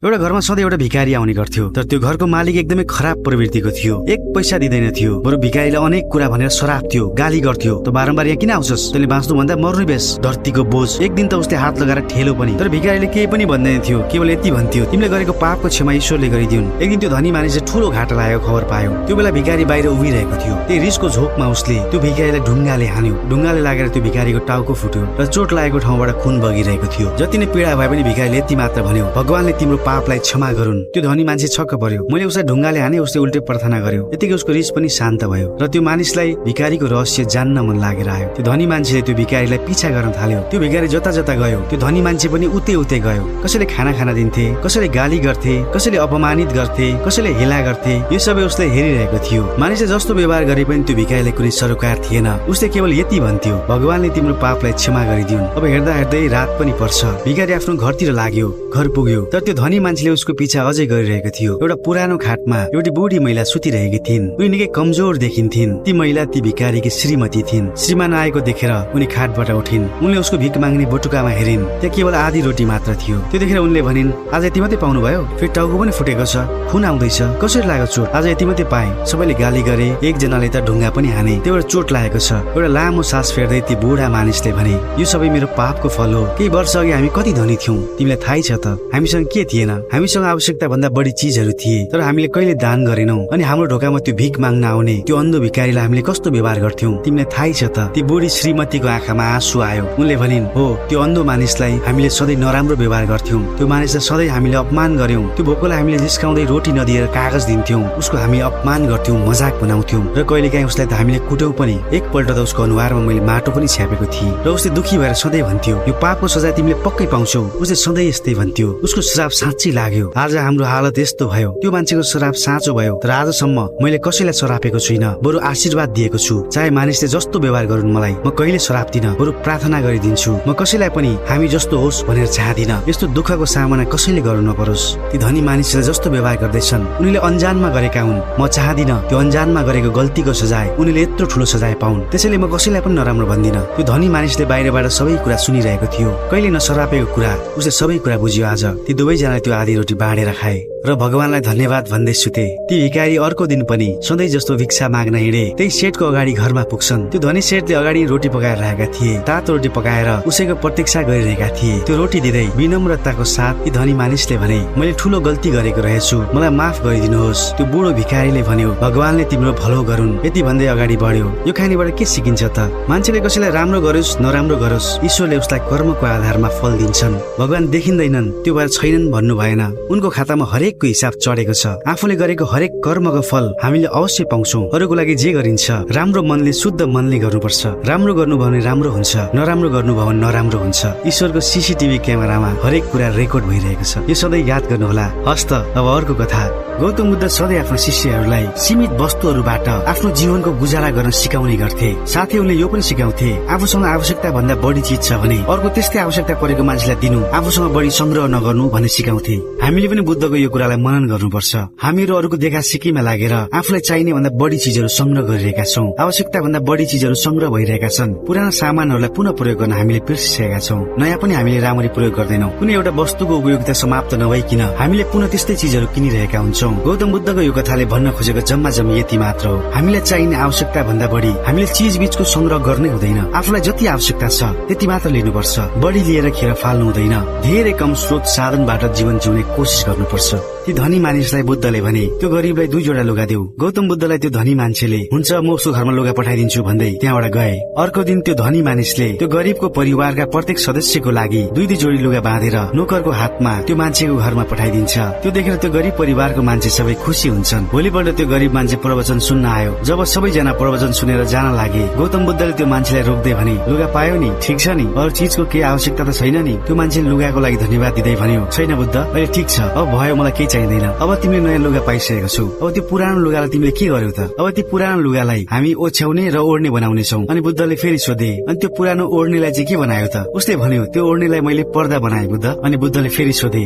एउटा घरमा सधैँ एउटा भिखारी आउने गर्थ्यो, तर त्यो घरको मालिक एकदमै खराब प्रवृत्तिको थियो। एक पैसा दिँदैन थियो, बरु भिखारीले अनेक कुरा भनेर सराप्थ्यो, गाली गर्थ्यो। त बारम्बार यहाँ किन आउँछस्, तैँले बाँच्नु भन्दा मर्नु बेस, धरतीको बोझ। एक दिन त उसले हात लगाएर ठेलो पनि, तर भिखारीले केही पनि भन्दैन थियो, केवल यति भन्थ्यो, तिमीले गरेको पापको क्षमा ईश्वरले गरिदिउन्। एक दिन त्यो धनी मानिसले ठूलो घाटा लागेको खबर पायो। त्यो बेला भिखारी बाहिर उभिरहेको थियो। त्यही रिसको झोकमा उसले त्यो भिखारीलाई ढुङ्गाले हान्यो। ढुङ्गाले लागेर त्यो भिखारीको टाउको फुट्यो र चोट लागेको ठाउँबाट खुन बगिरहेको थियो। जति नै पीडा भए पनि भिखारीले यति मात्र भन्यो, भगवानले तिम्रो पापलाई क्षमा गरून्। त्यो धनी मान्छे छक्क पर्यो। मैले उसलाई ढुङ्गाले हाने, उसले उल्टे प्रार्थना गर्यो। यतिकै उसको रिस पनि शान्त भयो र त्यो मानिसलाई भिखारीको रहस्य जान्न मन लागेर आयो। त्यो धनी मान्छेले त्यो भिखारीलाई पिछा गर्न थाल्यो। त्यो भिखारी जता जता गयो, त्यो धनी मान्छे पनि उतै उतै गयो। कसैले खाना खान दिन्थे, कसैले गाली गर्थे, कसैले अपमानित गर्थे, कसैले हेला गर्थे। यो सबै उसले हेरिरहेको थियो। मानिसले जस्तो व्यवहार गरे पनि त्यो भिखारीलाई कुनै सरोकार थिएन। उसले केवल यति भन्थ्यो, भगवानले तिम्रो पापलाई क्षमा गरिदिउन्। अब हेर्दा हेर्दै रात पनि पर्छ। भिखारी आफ्नो घरतिर लाग्यो। घर पुग्यो, तर त्यो धनी मान्छेले उसको पिछा अझै गरिरहेको थियो। एउटा पुरानो खाटमा एउटी बुढी महिला सुतिरहेकी थिइन्। उनी निकै कमजोर देखिन्थिन्। ती महिला ती भिखारीकी श्रीमती थिइन्। श्रीमान आएको देखेर उनी खाटबाट उठिन्। उनले उसको भिख माग्ने बटुकामा हेरिन्। त्यहाँ केवल आधी रोटी मात्र थियो। त्यो देखेर उनले भनिन्, आज यति मात्रै पाउनु भयो? फेरि टाउको पनि फुटेको छ, खुन आउँदैछ, कसरी लाग्यो चोट? आज यति मात्रै पाएँ। सबैले गाली गरे, एकजनाले त ढुङ्गा पनि हाने। त्यो एउटा चोट लागेको छ। एउटा लामो सास फेर्दै ती बुढा मानिसले भने, यो सबै मेरो पापको फल हो। केही वर्ष अघि हामी कति धनी थियौं, तिमीलाई थाहै छ त? हामीसँग के थिएन? हामीसँग आवश्यकता भन्दा बढी चीजहरू थिए, तर हामीले कहिले दान गरेनौं। अनि हाम्रो ढोकामा त्यो भिख माग्न आउने त्यो अन्धो भिखारीलाई हामीले कस्तो व्यवहार गर्थ्यौं, तिमीलाई थाहै छ त? ती बुढी श्रीमतीको आँखामा आँसु आयो। उनले भनिन्, हो, त्यो अन्धो मानिसलाई हामीले सधैँ नराम्रो व्यवहार गर्थ्यौं। त्यो मानिसलाई सधैँ हामीले अपमान गर्यौं। त्यो भोकोलाई हामीले जिस्काउँदै रोटी नदिएर कागज दिन्थ्यौं। उसको हामी अपमान गर्थ्यौं, मजाक बनाउँथ्यौं र कहिलेकाहीँ उसलाई त हामीले कुट्यौं पनि। एकपल्ट त उसको अनुहारमा मैले माटो पनि छ्यापेको थिएँ र उसले दुखी भएर सधैँ भन्थ्यो, यो पापको सजाय तिमीले पक्कै पाउँछौ। उसले सधैँ यस्तै भन्थ्यो। उसको श्राप साँच्चै लाग्यो। आज हाम्रो हालत यस्तो भयो। त्यो मान्छेको श्राप साँचो भयो, तर आजसम्म मैले कसैलाई सरापेको छुइनँ, बरु आशीर्वाद दिएको छु। चाहे मानिसले जस्तो व्यवहार गरून्, मलाई म कहिले सराप्दिनँ, बरु प्रार्थना गरिदिन्छु। म कसैलाई पनि हामी जस्तो होस् भनेर चाहदिनँ। यस्तो दुःखको सामना कसैले गर्नु नपरोस्। ती धनी मानिसले जस्तो व्यवहार गर्दैछन्, उनीले अन्जानमा गरेका हुन्। म चाहदिनँ त्यो अन्जानमा गरेको गल्तीको सजाय उनीले यत्रो ठुलो सजाय पाउन्। त्यसैले म कसैलाई पनि नराम्रो भन्दिनँ। त्यो धनी मानिसले बाहिरबाट सबै कुरा सुनिरहेको थियो। कहिले नसरापेको कुरा उसले सबै कुरा बुझ्यो। आज ती दुवैजना त्यो आधी रोटी बाँडेर खाए र भगवानलाई धन्यवाद भन्दै सुते। ती भिखारी अर्को दिन पनि सधैँ जस्तो भिक्षा माग्न हिँडे। त्यही सेठको अगाडि घरमा पुग्छन्। त्यो धनी सेठले अगाडि रोटी पकाएर राखेका थिए। तातो रोटी पकाएर उसैको प्रतीक्षा गरिरहेका थिए। त्यो रोटी दिँदै विनम्रताको साथ ती धनी मानिसले भने, मैले ठूलो गल्ती गरेको रहेछु, मलाई माफ गरिदिनुहोस्। त्यो बुढो भिखारीले भन्यो, भगवानले तिम्रो भलो गरून्। यति भन्दै अगाडि बढ्यो। यो कहानीबाट के सिकिन्छ त? मान्छेले कसैलाई राम्रो गरोस् नराम्रो गरोस्, ईश्वरले उसलाई कर्मको आधारमा फल दिन्छन्। भगवान देखिँदैनन् त्यो भएर छैनन् भन्नु भएन। उनको खातामा हरेकको हिसाब चढेको छ। आफूले गरेको हरेक कर्मको फल हामीले अवश्य पाउँछौं। अरूको लागि जे गरिन्छ राम्रो मनले, शुद्ध मनले गर्नुपर्छ। राम्रो गर्नुभयो भने राम्रो हुन्छ, नराम्रो गर्नुभयो भने नराम्रो हुन्छ। ईश्वरको सीसीटीभी क्यामेरामा हरेक कुरा रेकर्ड भइरहेको छ। यो सधैँ याद गर्नुहोला। हस्त अब अर्को कथा। गौतम बुद्ध सधैँ आफ्नो शिष्यहरूलाई सीमित वस्तुहरूबाट आफ्नो जीवनको गुजारा गर्न सिकाउने गर्थे। साथै उनले यो पनि सिकाउँथे, आफूसँग आवश्यकता भन्दा बढी चीज छ भने अर्को त्यस्तै आवश्यकता परेको मान्छेलाई दिनु, आफूसँग बढी संग्रह नगर्नु भन्ने सिकाउँथे। हामीले पनि बुद्धको यो कुरालाई मनन गर्नुपर्छ। हामीहरू अरूको देखा सिकीमा लागेर आफूलाई चाहिने भन्दा बढी चीजहरू संग्रह गरिरहेका छौं। आवश्यकता भन्दा बढी चीजहरू संग्रह भइरहेका छन्। पुराना सामानहरूलाई पुनः प्रयोग गर्न हामीले बिर्सिसकेका छौं। नयाँ पनि हामीले राम्ररी प्रयोग गर्दैनौं। कुनै एउटा वस्तुको उपयोगिता समाप्त नभइकन हामीले पुनः त्यस्तै चीजहरू किनिरहेका हुन्छौं। गौतम बुद्धको यो कथाले भन्न खोजेको जम्मा जम्मी यति मात्र हो, हामीलाई चाहिने आवश्यकता भन्दा बढी हामीले चीज बीचको संग्रह गर्नै हुँदैन। आफूलाई जति आवश्यकता छ त्यति मात्र लिनुपर्छ। बढी लिएर खेर फाल्नु हुँदैन। धेरै कम स्रोत साधनबाट जीवन जिउने कोसिस गर्नुपर्छ। ती धनी मानिसलाई बुद्धले भने, त्यो गरीबलाई 2 जोडा लुगा देऊ। गौतम बुद्धलाई त्यो धनी मान्छेले, हुन्छ म उसको घरमा लुगा पठाइदिन्छु भन्दै त्यहाँबाट गए। अर्को दिन त्यो धनी मानिसले त्यो गरीबको परिवारका प्रत्येक सदस्यको लागि 2-2 जोडी लुगा बाँधेर नोकरको हातमा त्यो मान्छेको घरमा पठाइदिन्छ। त्यो देखेर त्यो गरीब परिवारको मान्छे सबै खुसी हुन्छन्। भोलिपल्ट त्यो गरीब मान्छे प्रवचन सुन्न आयो। जब सबैजना प्रवचन सुनेर जान लागे, गौतम बुद्धले त्यो मान्छेलाई रोक्दै भने, लुगा पायो नि, ठिक छ नि, अरू चीजको केही आवश्यकता त छैन नि? त्यो मान्छेले लुगाको लागि धन्यवाद दिँदै भन्यो, छैन बुद्ध, अहिले ठिक छ, अब भयो, मलाई केही चाहिँदैन। अब तिमीले नयाँ लुगा पाइसकेको छौ। अब त्यो पुरानो लुगालाई तिमीले के गर्यौ त? अब त्यो पुरानो लुगालाई हामी ओछ्याउने र ओढ्ने बनाउने छौ। अनि बुद्धले फेरि सोधे, अनि त्यो पुरानो ओढ्नेलाई चाहिँ के बनायो त? उसले भन्यो, त्यो ओढ्नेलाई मैले पर्दा बनाएँ बुद्ध। अनि बुद्धले फेरि सोधे,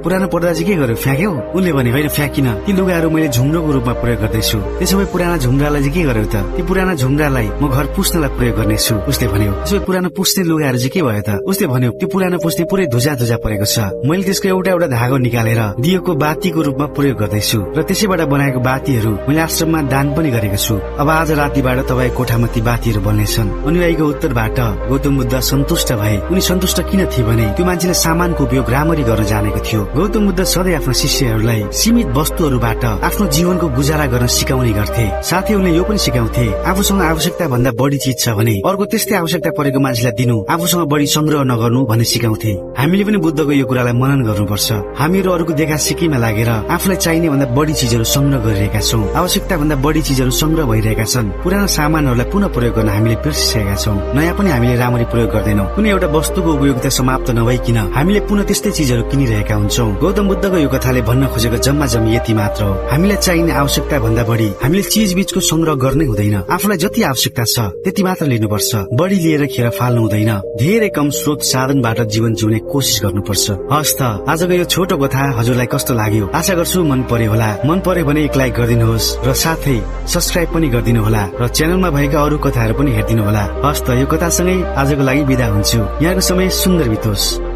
पुरानो पर्दा चाहिँ के गर्यो, फ्याँक्यौ? उनले भने, होइन फ्याँकिन, ती लुगाहरू मैले झुम्रोको रूपमा प्रयोग गर्दैछु। त्यसो भए पुराना झुम्रालाई चाहिँ के गर्यौ त? ती पुराना झुम्रालाई म घर पुस्नलाई प्रयोग गर्नेछु, उसले भन्यो। त्यसो भए पुरानो पुस्ने लुगाहरू चाहिँ के भयो त? उसले भन्यो, त्यो पुरानो पुस्ने पुरै धुजा धुजा परेको छ, मैले त्यसको एउटा एउटा धागो निकालेर दियोको बातीको रूपमा प्रयोग गर्दैछु र त्यसैबाट बनाएको बातीहरू मैले आश्रममा दान पनि गरेको छु। अब आज रातिबाट तपाईको कोठामा ती बातीहरू बन्नेछन्। अनुयायीको उत्तरबाट गौतम बुद्ध सन्तुष्ट भए। उनी सन्तुष्ट किन थिए भने त्यो मान्छेले सामानको उपयोग राम्ररी गर्न जानेको थियो। गौतम बुद्ध सधैँ आफ्ना शिष्यहरूलाई सीमित वस्तुहरूबाट आफ्नो जीवनको गुजारा गर्न सिकाउने गर्थे। साथै उनले यो पनि सिकाउँथे आफूसँग आवश्यकता भन्दा बढी चीज छ भने अर्को त्यस्तै आवश्यकता परेको मान्छेलाई दिनु, आफूसँग बढी संग्रह नगर्नु भन्ने सिकाउँथे। हामीले पनि बुद्धको यो कुरालाई मनन गर्नुपर्छ। हामीहरू अरूको देखा सिकीमा लागेर आफूलाई चाहिने भन्दा बढी चीजहरू संग्रह गरिरहेका छौं। आवश्यकता भन्दा बढी चीजहरू संग्रह भइरहेका छन्। पुरानो सामानहरूलाई पुनः प्रयोग गर्न हामीले बिर्सिसकेका छौं। नयाँ पनि हामीले राम्ररी प्रयोग गर्दैनौं। कुनै एउटा वस्तुको उपयोगिता समाप्त नभइकिन हामीले पुनः त्यस्तै चीजहरू किनिरहेका हुन्छौं। गौतम बुद्धको यो कथाले भन्न खोजेको जम्मा जम्मी यति मात्र हो। हामीलाई चाहिने आवश्यकता भन्दा बढी हामीले चीज बीचको संग्रह गर्नै हुँदैन। आफूलाई जति आवश्यकता छ त्यति मात्र लिनुपर्छ। बढी लिएर खेर फाल्नु हुँदैन। धेरै कम स्रोत साधनबाट जीवन जिउने कोसिस गर्नुपर्छ। हस् त आजको यो छोटो कथा हजुरलाई कस्तो लाग्यो? आशा गर्छु मन पर्यो होला। मन पर्यो भने एक लाइक गरिदिनुहोस् र साथै सब्स्क्राइब पनि गरिदिनु होला र च्यानलमा भएका अरू कथाहरू पनि हेरिदिनु होला। हस् त यो कथासँगै आजको लागि बिदा हुन्छु। यहाँको समय सुन्दर बितोस्।